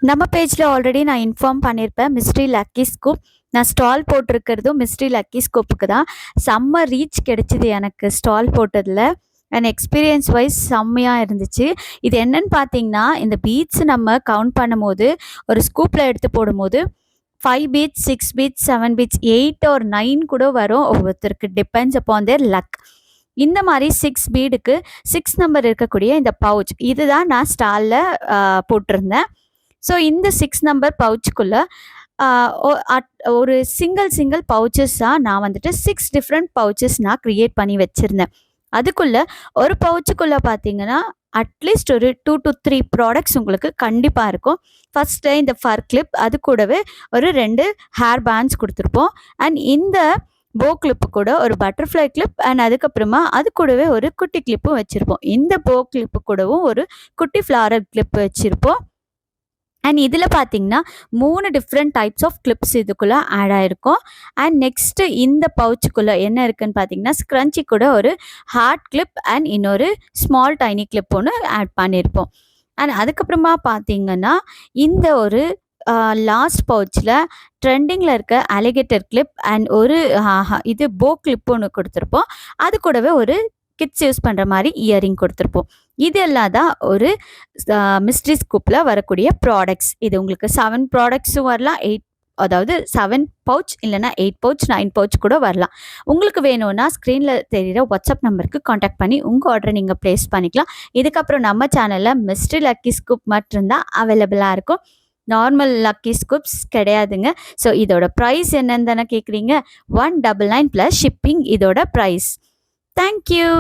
நம்ம பேஜில் ஆல்ரெடி நான் இன்ஃபார்ம் பண்ணியிருப்பேன். மிஸ்ட்ரி லக்கி ஸ்கூப் நான் ஸ்டால் போட்டிருக்கிறதும் மிஸ்ட்ரி லக்கி ஸ்கூப்புக்கு தான். செம்ம ரீச் கிடைச்சிது எனக்கு ஸ்டால் போட்டதில். அண்ட் எக்ஸ்பீரியன்ஸ் வைஸ் செம்மையாக இருந்துச்சு. இது என்னன்னு பார்த்தீங்கன்னா, இந்த பீட்ஸ் நம்ம கவுண்ட் பண்ணும்போது ஒரு ஸ்கூப்பில் எடுத்து போடும்போது 5 பீட்ஸ், 6 பீட்ஸ், 7 பீட்ஸ், 8 ஆர் 9 கூட வரும். ஒவ்வொருத்தருக்கு டிபெண்ட்ஸ் அப்பான் தேர் லக். இந்த மாதிரி 6 பீடுக்கு 6 நம்பர் இருக்கக்கூடிய இந்த பவுச் இதுதான் நான் ஸ்டாலில் போட்டிருந்தேன். ஸோ இந்த 6 நம்பர் பவுச்சுக்குள்ளே ஒரு சிங்கிள் பவுச்சஸாக நான் வந்துட்டு 6 டிஃப்ரெண்ட் பவுச்சஸ் நான் க்ரியேட் பண்ணி வச்சுருந்தேன். அதுக்குள்ளே ஒரு பவுச்சுக்குள்ளே பார்த்தீங்கன்னா அட்லீஸ்ட் ஒரு 2 to 3 ப்ராடக்ட்ஸ் உங்களுக்கு கண்டிப்பாக இருக்கும். ஃபஸ்ட்டு இந்த ஃபர் கிளிப், அது கூடவே ஒரு 2 ஹேர் பேண்ட்ஸ் கொடுத்துருப்போம். அண்ட் இந்த போ கிளிப்பு கூட ஒரு பட்டர்ஃப்ளை கிளிப் அண்ட் அதுக்கப்புறமா அது கூடவே ஒரு குட்டி கிளிப்பும் வச்சுருப்போம். இந்த போ கிளிப்பு கூடவும் ஒரு குட்டி ஃப்ளாரல் கிளிப் வச்சுருப்போம். அண்ட் இதில் பார்த்தீங்கன்னா 3 டிஃப்ரெண்ட் டைப்ஸ் ஆஃப் கிளிப்ஸ் இதுக்குள்ளே ஆட் ஆகிருக்கும். அண்ட் நெக்ஸ்ட்டு இந்த பவுச்சுக்குள்ளே என்ன இருக்குதுன்னு பார்த்தீங்கன்னா, ஸ்க்ரன்ச்சி கூட ஒரு ஹார்ட் கிளிப் அண்ட் இன்னொரு ஸ்மால் டைனி கிளிப் ஒன்று ஆட் பண்ணியிருப்போம். அண்ட் அதுக்கப்புறமா பார்த்தீங்கன்னா இந்த ஒரு லாஸ்ட் பவுச்சில் ட்ரெண்டிங்கில் இருக்க அலிகேட்டர் கிளிப் அண்ட் ஒரு இது போ கிளிப் ஒன்று கொடுத்துருப்போம். அது கூடவே ஒரு கிட்ஸ் யூஸ் பண்ணுற மாதிரி இயரிங் கொடுத்துருப்போம். இது எல்லாம் தான் ஒரு மிஸ்ட்ரி ஸ்கூப்பில் வரக்கூடிய ப்ராடக்ட்ஸ். இது உங்களுக்கு 7 ப்ராடக்ட்ஸும் வரலாம், 8 அதாவது 7 பவுச் இல்லைனா 8 பவுச் 9 பவுச் கூட வரலாம். உங்களுக்கு வேணும்னா ஸ்க்ரீனில் தெரிகிற வாட்ஸ்அப் நம்பருக்கு காண்டாக்ட் பண்ணி உங்கள் ஆர்டரை நீங்கள் ப்ளேஸ் பண்ணிக்கலாம். இதுக்கப்புறம் நம்ம சேனலில் மிஸ்ட்ரி லக்கி ஸ்கூப் மட்டும்தான் அவைலபிளாக இருக்கும். நார்மல் லக்கி ஸ்கூப்ஸ் கிடையாதுங்க. ஸோ இதோட ப்ரைஸ் என்னன்னு தானே கேட்குறீங்க? 199 + ஷிப்பிங் இதோட ப்ரைஸ். தேங்க்யூ.